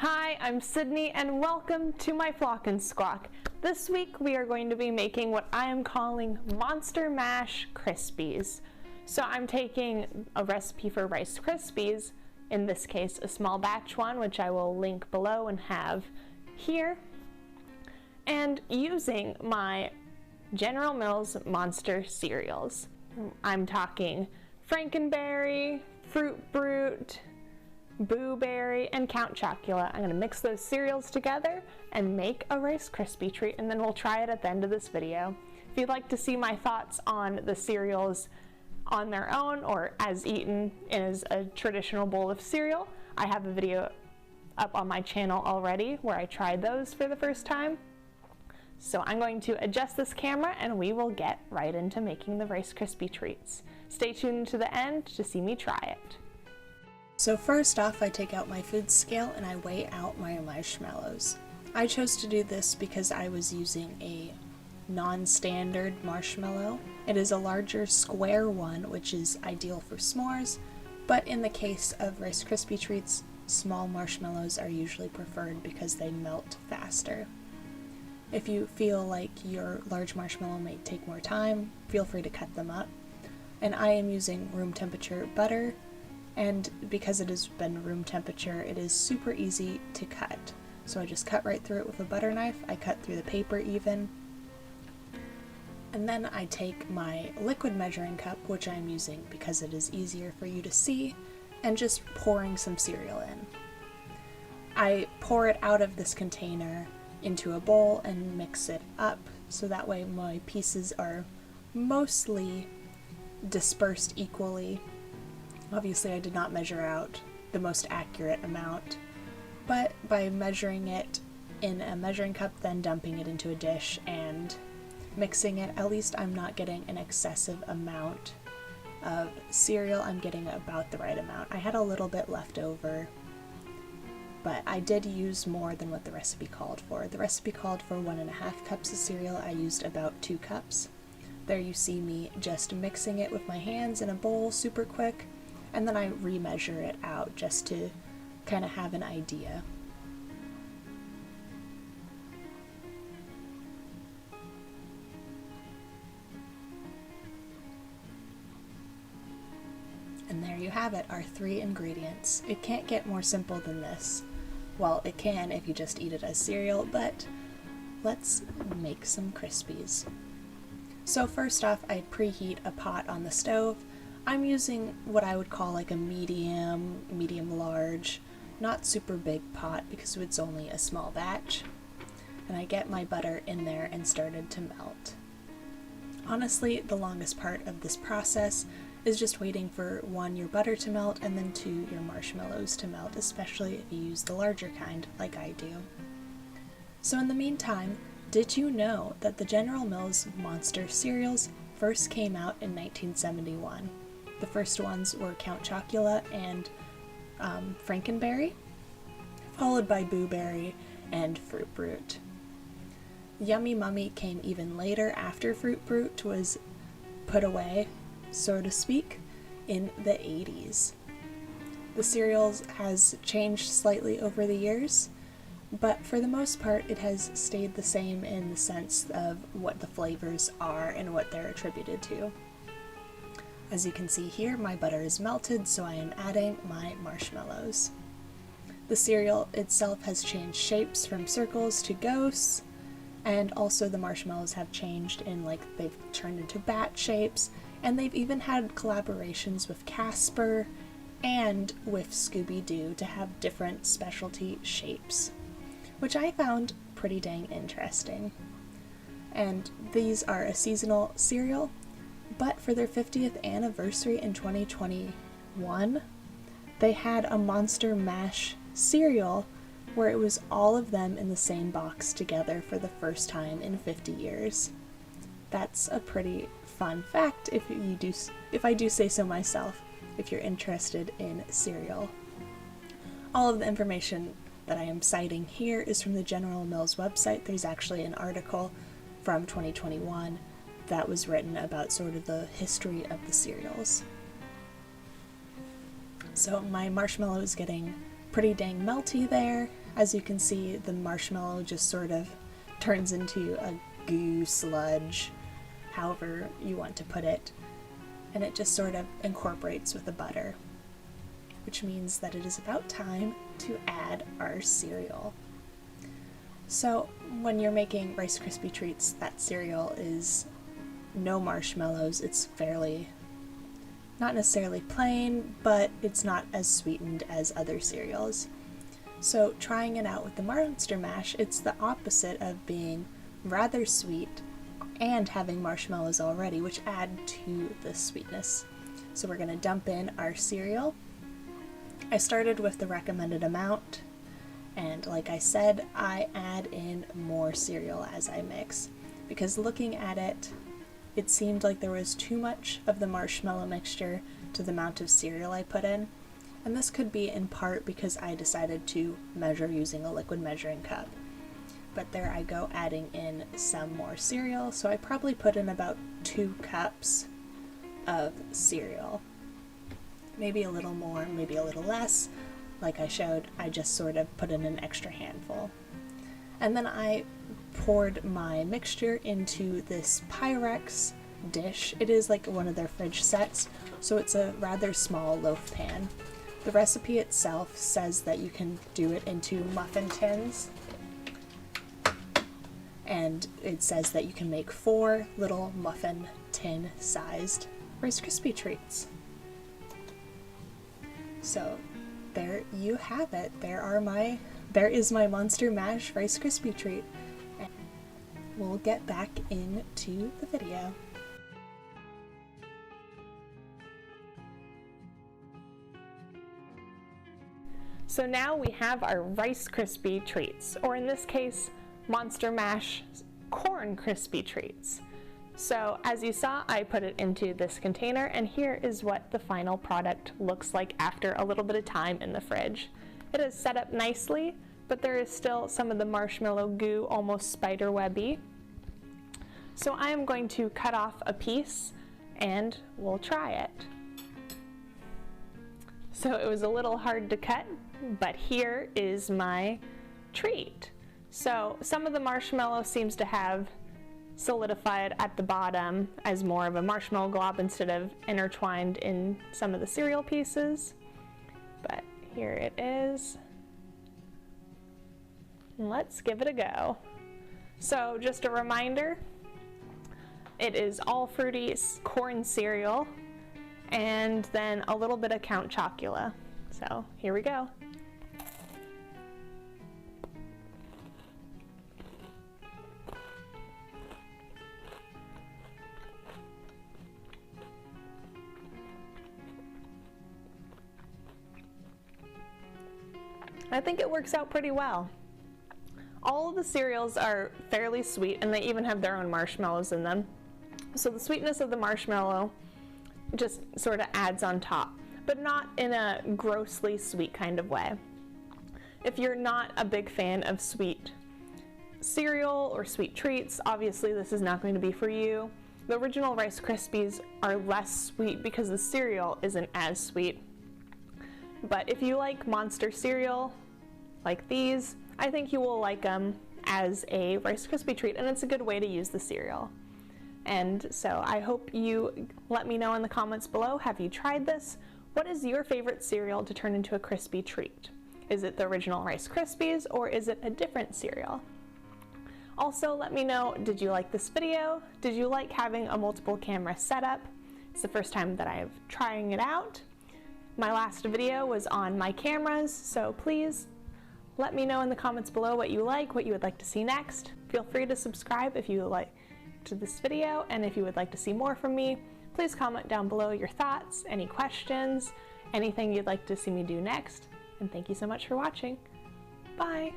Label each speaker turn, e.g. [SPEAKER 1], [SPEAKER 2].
[SPEAKER 1] Hi, I'm Sydney and welcome to my Flock and Squawk. This week we are going to be making what I am calling Monster Mash Krispies. So I'm taking a recipe for Rice Krispies, in this case a small batch one, which I will link below and have here, and using my General Mills Monster cereals. I'm talking Franken Berry, Fruit Brute, Boo Berry, and Count Chocula. I'm going to mix those cereals together and make a Rice Krispie treat, and then we'll try it at the end of this video. If you'd like to see my thoughts on the cereals on their own or as eaten as a traditional bowl of cereal, I have a video up on my channel already where I tried those for the first time. So I'm going to adjust this camera and we will get right into making the Rice Krispie treats. Stay tuned to the end to see me try it.
[SPEAKER 2] So first off, I take out my food scale and I weigh out my marshmallows. I chose to do this because I was using a non-standard marshmallow. It is a larger square one, which is ideal for s'mores, but in the case of Rice Krispie treats, small marshmallows are usually preferred because they melt faster. If you feel like your large marshmallow may take more time, feel free to cut them up. And I am using room temperature butter, and because it has been room temperature, it is super easy to cut. So I just cut right through it with a butter knife. I cut through the paper even. And then I take my liquid measuring cup, which I'm using because it is easier for you to see, and just pouring some cereal in. I pour it out of this container into a bowl and mix it up so that way my pieces are mostly dispersed equally. Obviously I did not measure out the most accurate amount, but by measuring it in a measuring cup, then dumping it into a dish and mixing it, at least I'm not getting an excessive amount of cereal. I'm getting about the right amount. I had a little bit left over, but I did use more than what the recipe called for. The recipe called for 1.5 cups of cereal. I used about 2 cups. There you see me just mixing it with my hands in a bowl super quick, and then I remeasure it out just to kind of have an idea. And there you have it, our 3 ingredients. It can't get more simple than this. Well, it can if you just eat it as cereal, but let's make some Krispies. So first off, I preheat a pot on the stove. I'm using what I would call like a medium large, not super big pot because it's only a small batch. And I get my butter in there and started to melt. Honestly, the longest part of this process is just waiting for 1, your butter to melt, and then 2, your marshmallows to melt, especially if you use the larger kind like I do. So in the meantime, did you know that the General Mills Monster cereals first came out in 1971? The first ones were Count Chocula and Franken Berry, followed by Boo Berry and Fruit Brute. Yummy Mummy came even later after Fruit Brute was put away, so to speak, in the 80s. The cereals has changed slightly over the years, but for the most part it has stayed the same in the sense of what the flavors are and what they're attributed to. As you can see here, my butter is melted, so I am adding my marshmallows. The cereal itself has changed shapes from circles to ghosts, and also the marshmallows have changed in, like, they've turned into bat shapes, and they've even had collaborations with Casper and with Scooby-Doo to have different specialty shapes, which I found pretty dang interesting. And these are a seasonal cereal, but for their 50th anniversary in 2021, they had a Monster Mash cereal where it was all of them in the same box together for the first time in 50 years. That's a pretty fun fact if I do say so myself, if you're interested in cereal. All of the information that I am citing here is from the General Mills website. There's actually an article from 2021 that was written about sort of the history of the cereals. So my marshmallow is getting pretty dang melty there. As you can see, the marshmallow just sort of turns into a goo sludge, however you want to put it, and it just sort of incorporates with the butter, which means that it is about time to add our cereal. So when you're making Rice Krispie treats, that cereal is no marshmallows. It's fairly, not necessarily plain, but it's not as sweetened as other cereals. So trying it out with the Monster Mash, it's the opposite of being rather sweet and having marshmallows already, which add to the sweetness. So we're going to dump in our cereal. I started with the recommended amount, and like I said, I add in more cereal as I mix, because looking at it, it seemed like there was too much of the marshmallow mixture to the amount of cereal I put in, and this could be in part because I decided to measure using a liquid measuring cup. But there I go, adding in some more cereal, so I probably put in about 2 cups of cereal. Maybe a little more, maybe a little less. Like I showed, I just sort of put in an extra handful. And then I poured my mixture into this Pyrex dish. It is like one of their fridge sets, so it's a rather small loaf pan. The recipe itself says that you can do it into muffin tins, and it says that you can make 4 little muffin tin sized Rice Krispie treats. So there you have it. There is my Monster Mash Rice Krispie treat. And we'll get back into the video.
[SPEAKER 1] So now we have our Rice Krispie treats, or in this case, Monster Mash Corn Krispie treats. So as you saw, I put it into this container, and here is what the final product looks like after a little bit of time in the fridge. It is set up nicely, but there is still some of the marshmallow goo almost spider webby. So I am going to cut off a piece and we'll try it. So it was a little hard to cut, but here is my treat. So some of the marshmallow seems to have solidified at the bottom as more of a marshmallow glob instead of intertwined in some of the cereal pieces. But here it is. Let's give it a go. So just a reminder, it is all fruity corn cereal and then a little bit of Count Chocula. So here we go. I think it works out pretty well. All of the cereals are fairly sweet, and they even have their own marshmallows in them. So the sweetness of the marshmallow just sort of adds on top, but not in a grossly sweet kind of way. If you're not a big fan of sweet cereal or sweet treats, obviously this is not going to be for you. The original Rice Krispies are less sweet because the cereal isn't as sweet. But if you like Monster cereal, like these, I think you will like them as a Rice Krispie treat, and it's a good way to use the cereal. And so I hope you let me know in the comments below, have you tried this? What is your favorite cereal to turn into a crispy treat? Is it the original Rice Krispies, or is it a different cereal? Also, let me know, did you like this video? Did you like having a multiple camera setup? It's the first time that I'm trying it out. My last video was on my cameras, so please let me know in the comments below what you like, what you would like to see next. Feel free to subscribe if you liked this video, and if you would like to see more from me, please comment down below your thoughts, any questions, anything you'd like to see me do next. And thank you so much for watching. Bye!